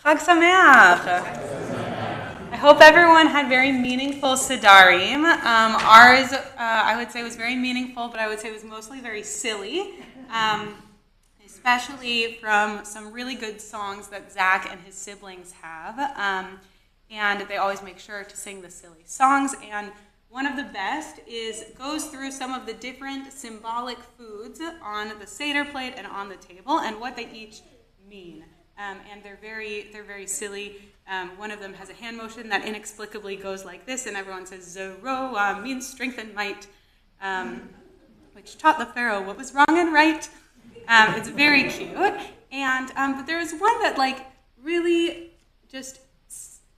Chag Sameach. I hope everyone had very meaningful Sidarim. Ours, I would say, was very meaningful, but I would say it was mostly very silly, especially from some really good songs that Zach and his siblings have. And they always make sure to sing the silly songs. And one of the best goes through some of the different symbolic foods on the Seder plate and on the table and what they each mean. And they're very silly. One of them has a hand motion that inexplicably goes like this, and everyone says Zoroa means strength and might, which taught the Pharaoh what was wrong and right. It's very cute. And but there's one that really just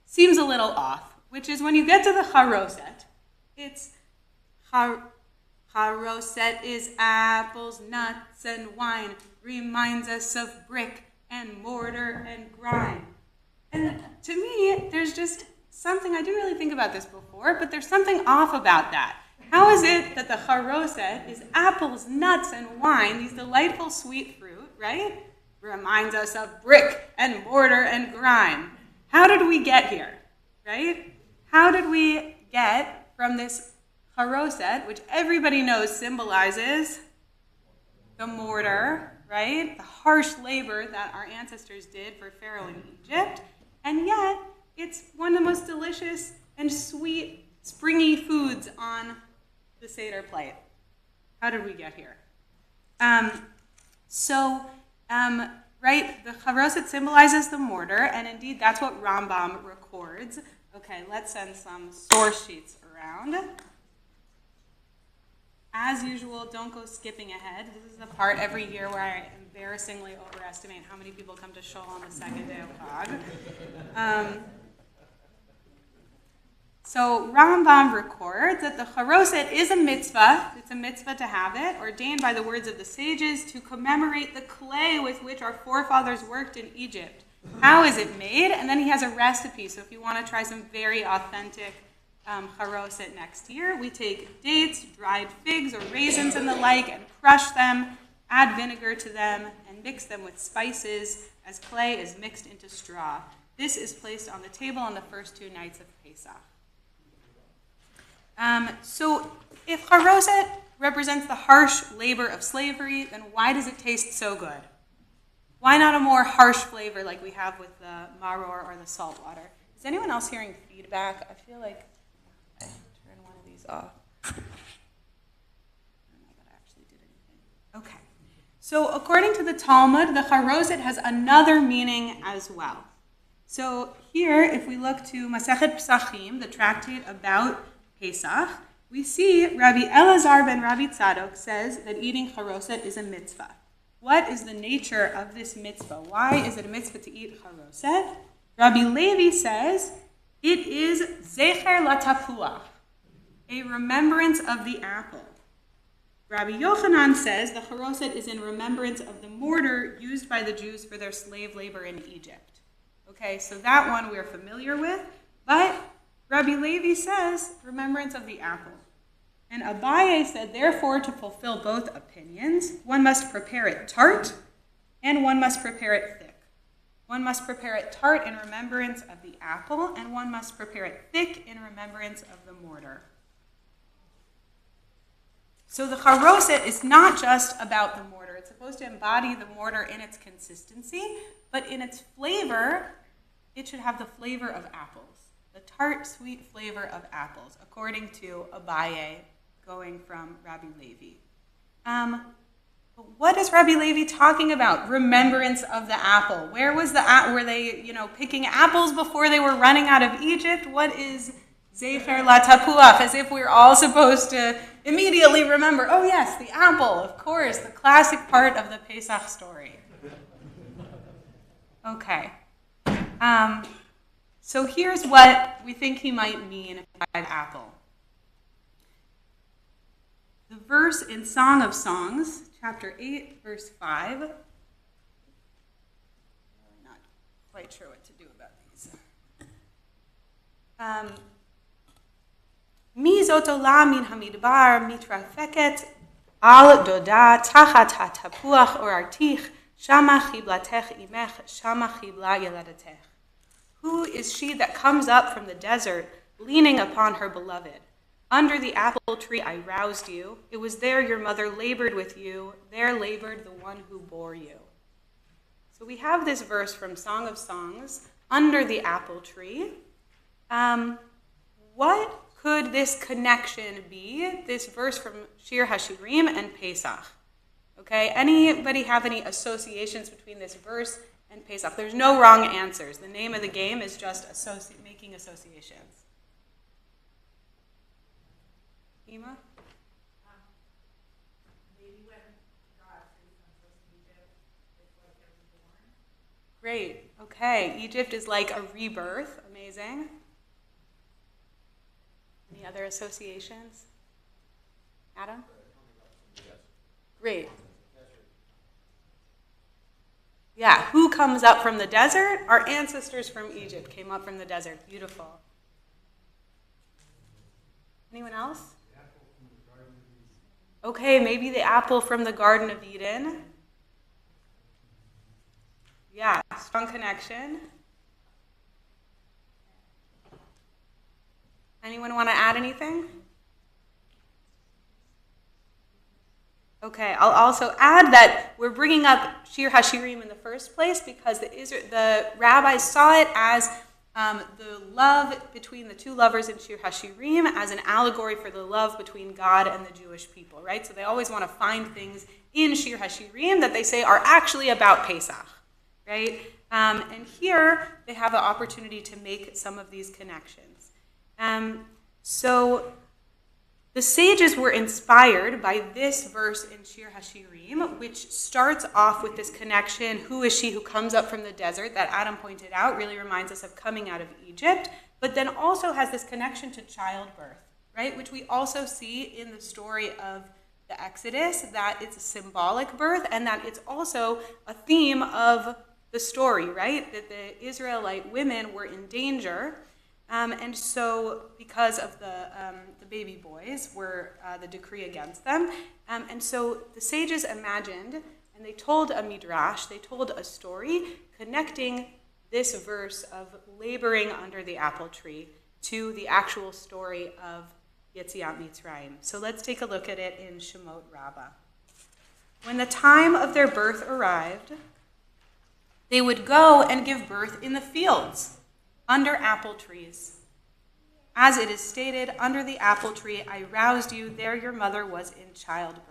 seems a little off, which is when you get to the Haroset. It's Haroset is apples, nuts, and wine, reminds us of brick and mortar and grime. And to me, there's just something, I didn't really think about this before, but there's something off about that. How is it that the Haroset is apples, nuts, and wine, these delightful sweet fruit, right? Reminds us of brick and mortar and grime. How did we get here, right? How did we get from this Haroset, which everybody knows symbolizes the mortar, right? The harsh labor that our ancestors did for Pharaoh in Egypt. And yet, it's one of the most delicious and sweet, springy foods on the Seder plate. How did we get here? Right, the Haroset symbolizes the mortar, and indeed that's what Rambam records. Okay, let's send some source sheets around. As usual, don't go skipping ahead. This is the part every year where I embarrassingly overestimate how many people come to shul on the second day of Chag. So Rambam records that the Haroset is a mitzvah. It's a mitzvah to have it, ordained by the words of the sages to commemorate the clay with which our forefathers worked in Egypt. How is it made? And then he has a recipe. So if you want to try some very authentic Haroset next year, we take dates, dried figs or raisins and the like, and crush them, add vinegar to them, and mix them with spices as clay is mixed into straw. This is placed on the table on the first 2 nights of Pesah. So if Haroset represents the harsh labor of slavery, then why does it taste so good? Why not a more harsh flavor like we have with the maror or the salt water? Is anyone else hearing feedback? I feel like I turn one of these off. I don't know that I actually did anything. Okay. So according to the Talmud, the Haroset has another meaning as well. So here, if we look to Masechet Pesachim, the tractate about Pesach, we see Rabbi Elazar ben Rabbi Tzadok says that eating Haroset is a mitzvah. What is the nature of this mitzvah? Why is it a mitzvah to eat Haroset? Rabbi Levi says it is zecher latapuach, a remembrance of the apple. Rabbi Yochanan says the Haroset is in remembrance of the mortar used by the Jews for their slave labor in Egypt. Okay, so that one we're familiar with, but Rabbi Levi says remembrance of the apple. And Abaye said, therefore, to fulfill both opinions, one must prepare it tart and one must prepare it thick. One must prepare it tart in remembrance of the apple, and one must prepare it thick in remembrance of the mortar. So the Haroset is not just about the mortar. It's supposed to embody the mortar in its consistency, but in its flavor, it should have the flavor of apples. The tart, sweet flavor of apples, according to Abaye, going from Rabbi Levi. But what is Rabbi Levi talking about? Remembrance of the apple. Where was the apple? Were they, picking apples before they were running out of Egypt? What is zecher latapuach? As if we're all supposed to immediately remember, oh yes, the apple, of course, the classic part of the Pesach story. Okay. So here's what we think he might mean by the apple. The verse in Song of Songs, chapter 8, verse 5. I'm not quite sure what to do about these. Mi zot olam min hamidbar mitrafeket al doda tachat hatapuach or artich shama chiblatech imech shama chibla yeladatech. Who is she that comes up from the desert, leaning upon her beloved? Under the apple tree I roused you. It was there your mother labored with you. There labored the one who bore you. So we have this verse from Song of Songs, under the apple tree. What could this connection be? This verse from Shir HaShirim and Pesach. Okay, anybody have any associations between this verse and Pesach? There's no wrong answers. The name of the game is just making associations. Ema? Maybe when God freed them from Egypt, it's like they were born. Great. Okay, Egypt is like a rebirth. Amazing. Any other associations? Adam? Great. Yeah, who comes up from the desert? Our ancestors from Egypt came up from the desert. Beautiful. Anyone else? Okay, maybe the apple from the Garden of Eden. Yeah, strong connection. Anyone want to add anything? Okay, I'll also add that we're bringing up Shir HaShirim in the first place because the rabbis saw it as the love between the two lovers in Shir HaShirim as an allegory for the love between God and the Jewish people, right? So they always want to find things in Shir HaShirim that they say are actually about Pesach, right? And here they have an opportunity to make some of these connections. So the sages were inspired by this verse in Shir HaShirim, which starts off with this connection, who is she who comes up from the desert, that Adam pointed out, really reminds us of coming out of Egypt, but then also has this connection to childbirth, right, which we also see in the story of the Exodus, that it's a symbolic birth, and that it's also a theme of the story, right, that the Israelite women were in danger. And so, because of the baby boys were the decree against them, and so the sages imagined, and they told a midrash, they told a story connecting this verse of laboring under the apple tree to the actual story of Yetziat Mitzrayim. So let's take a look at it in Shemot Rabbah. When the time of their birth arrived, they would go and give birth in the fields, under apple trees. As it is stated, under the apple tree I roused you, there your mother was in childbirth.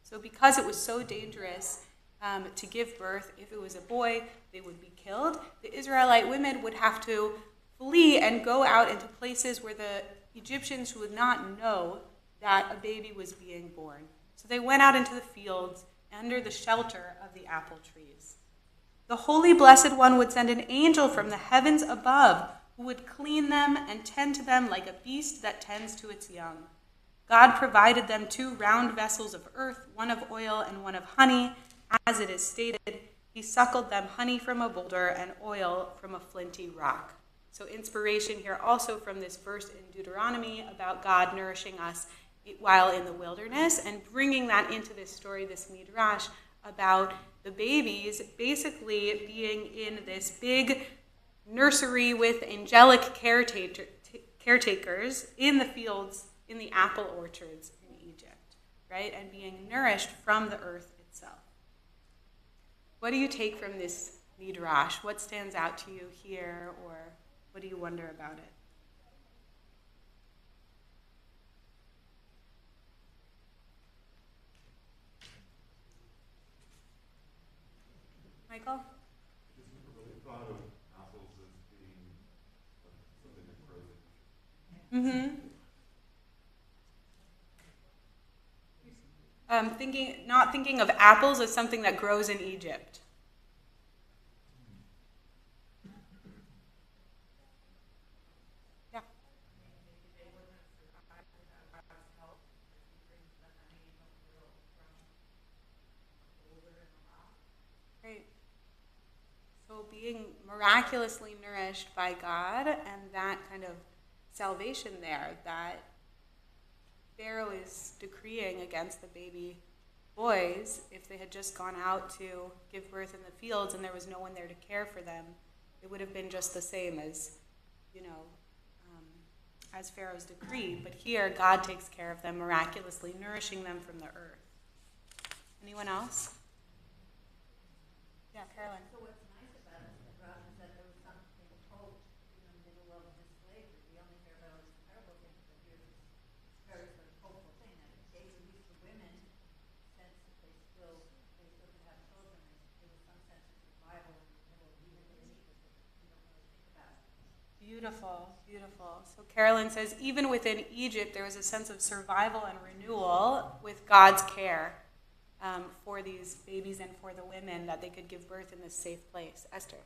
So because it was so dangerous to give birth, if it was a boy, they would be killed. The Israelite women would have to flee and go out into places where the Egyptians would not know that a baby was being born. So they went out into the fields under the shelter of the apple trees. The Holy Blessed One would send an angel from the heavens above who would clean them and tend to them like a beast that tends to its young. God provided them 2 round vessels of earth, one of oil and one of honey. As it is stated, he suckled them honey from a boulder and oil from a flinty rock. So inspiration here also from this verse in Deuteronomy about God nourishing us while in the wilderness and bringing that into this story, this midrash, about the babies basically being in this big nursery with angelic caretakers in the fields, in the apple orchards in Egypt, right? And being nourished from the earth itself. What do you take from this midrash? What stands out to you here, or what do you wonder about it? Michael? I just never really thought of apples as being something that grows in Egypt. Not thinking of apples as something that grows in Egypt. Yeah. Great. So being miraculously nourished by God and that kind of salvation there that Pharaoh is decreeing against the baby boys if they had just gone out to give birth in the fields and there was no one there to care for them. it would have been just the same as, as Pharaoh's decree. But here, God takes care of them miraculously, nourishing them from the earth. Anyone else? Yeah, Carolyn. So what's nice about it, Rabbi, is that there was something hope in the middle of this slavery. We only hear about all these terrible things, but here's this very sort of hopeful thing that it gave at least the women sense that they still could have children. There was some sense of survival in the middle, even in Egypt, that we don't really think about. Beautiful, beautiful. So Carolyn says, even within Egypt, there was a sense of survival and renewal with God's care for these babies and for the women, that they could give birth in this safe place. Esther.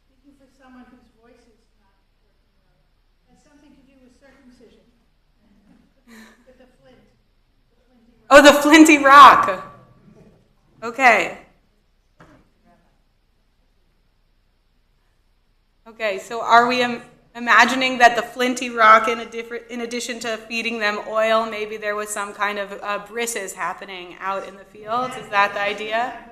Speaking for someone whose voice is not working well, has something to do with circumcision. With the flint. The flinty rock. Oh, the flinty rock. Okay. Okay, so are we imagining that the flinty rock, in addition to feeding them oil, maybe there was some kind of brisses happening out in the fields? Is that the idea?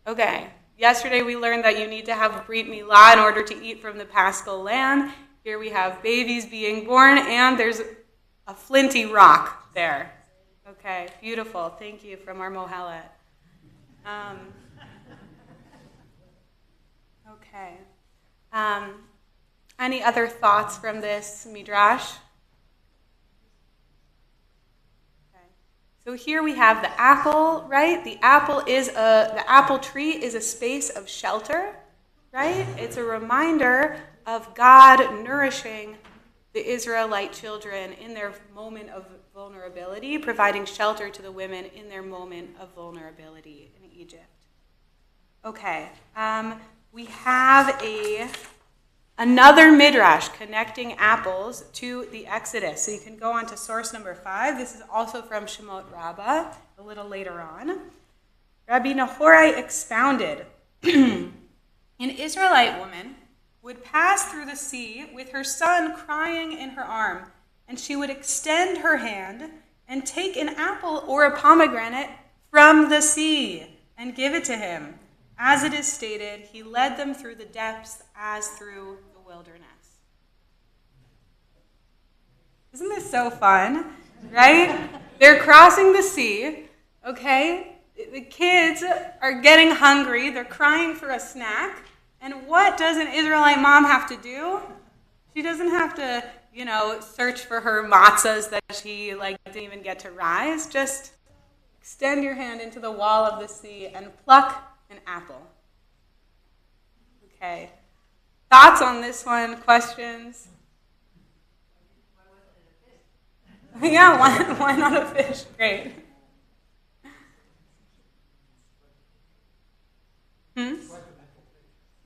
Okay. Yesterday we learned that you need to have a Brit Milah in order to eat from the Paschal lamb. Here we have babies being born, and there's a flinty rock there. Okay, beautiful. Thank you from our Mohelet. Okay. Any other thoughts from this midrash? Okay. So here we have the apple, right? The apple tree is a space of shelter, right? It's a reminder of God nourishing the Israelite children in their moment of vulnerability, providing shelter to the women in their moment of vulnerability in Egypt. Okay. We have another midrash connecting apples to the Exodus. So you can go on to source number 5. This is also from Shemot Rabbah, a little later on. Rabbi Nahorai expounded, an Israelite woman would pass through the sea with her son crying in her arm, and she would extend her hand and take an apple or a pomegranate from the sea and give it to him. As it is stated, he led them through the depths as through the wilderness. Isn't this so fun, right? They're crossing the sea, okay? The kids are getting hungry. They're crying for a snack. And what does an Israelite mom have to do? She doesn't have to, search for her matzahs that she didn't even get to rise. Just extend your hand into the wall of the sea and pluck an apple. Okay. Thoughts on this one? Questions? Yeah, why not a fish? Great.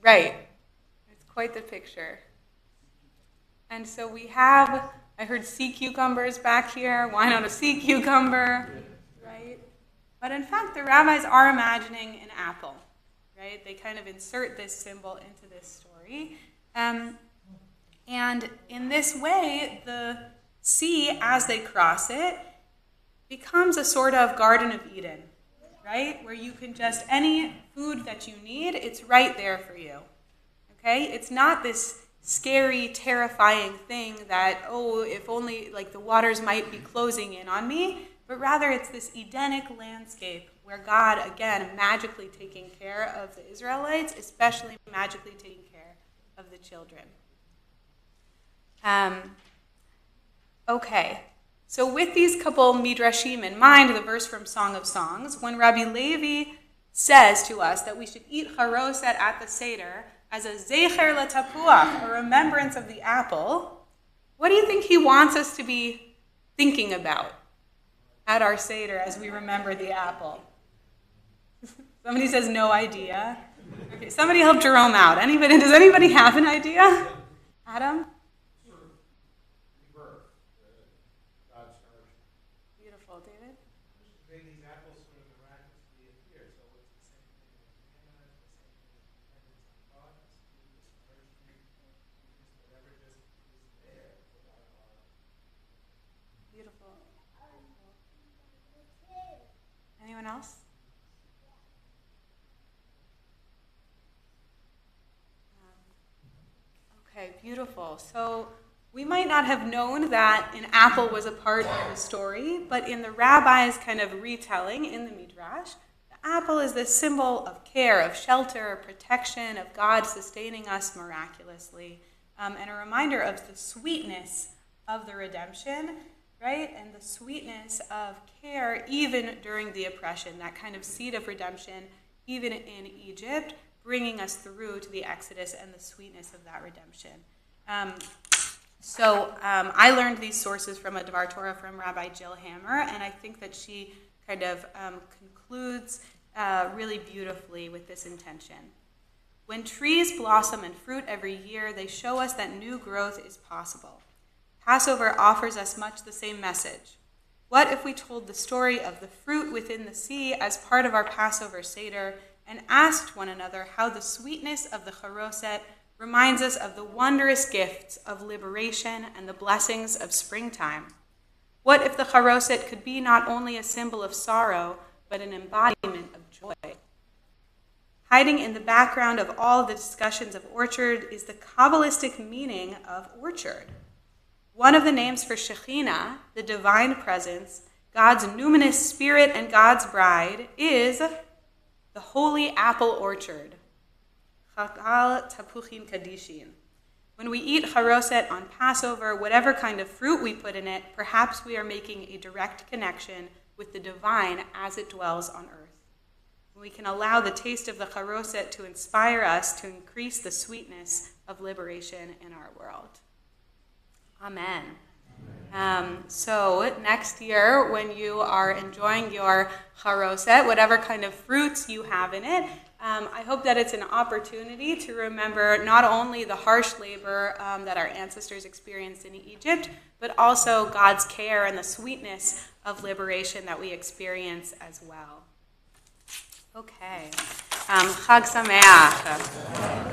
Right. It's quite the picture. And so we have, I heard sea cucumbers back here. Why not a sea cucumber? Right? But in fact, the rabbis are imagining an apple, right? They kind of insert this symbol into this story. And in this way, the sea, as they cross it, becomes a sort of Garden of Eden, right? Where you can just, any food that you need, it's right there for you, okay? It's not this scary, terrifying thing that, if only the waters might be closing in on me, but rather it's this Edenic landscape where God, again, magically taking care of the Israelites, especially magically taking care of the children. Okay, so with these couple midrashim in mind, the verse from Song of Songs, when Rabbi Levi says to us that we should eat Haroset at the Seder as a zecher latapuach, a remembrance of the apple, what do you think he wants us to be thinking about at our Seder as we remember the apple? Somebody says no idea. Okay, somebody help Jerome out. Does anybody have an idea? Adam? Beautiful, David? These apples sort of miraculously appear, so it's the same thing with manna, it's the same thing with dependence on God, it's nourishment, just whatever just is there without our. Beautiful. Anyone else? beautiful. So we might not have known that an apple was a part of the story, but in the rabbi's kind of retelling in the Midrash, the apple is this symbol of care, of shelter, protection, of God sustaining us miraculously, and a reminder of the sweetness of the redemption, right? And the sweetness of care even during the oppression, that kind of seed of redemption, even in Egypt, bringing us through to the Exodus and the sweetness of that redemption. So I learned these sources from a Dvar Torah from Rabbi Jill Hammer, and I think that she kind of concludes really beautifully with this intention. When trees blossom and fruit every year, they show us that new growth is possible. Passover offers us much the same message. What if we told the story of the fruit within the sea as part of our Passover Seder and asked one another how the sweetness of the Haroset reminds us of the wondrous gifts of liberation and the blessings of springtime? What if the Haroset could be not only a symbol of sorrow, but an embodiment of joy? Hiding in the background of all the discussions of orchard is the Kabbalistic meaning of orchard. One of the names for Shekhinah, the divine presence, God's numinous spirit and God's bride, is the holy apple orchard. Chakal tapuchin kadishin. When we eat Haroset on Passover, whatever kind of fruit we put in it, perhaps we are making a direct connection with the divine as it dwells on earth. We can allow the taste of the Haroset to inspire us to increase the sweetness of liberation in our world. Amen. So next year, when you are enjoying your Haroset, whatever kind of fruits you have in it, I hope that it's an opportunity to remember not only the harsh labor that our ancestors experienced in Egypt, but also God's care and the sweetness of liberation that we experience as well. Okay. Chag Sameach.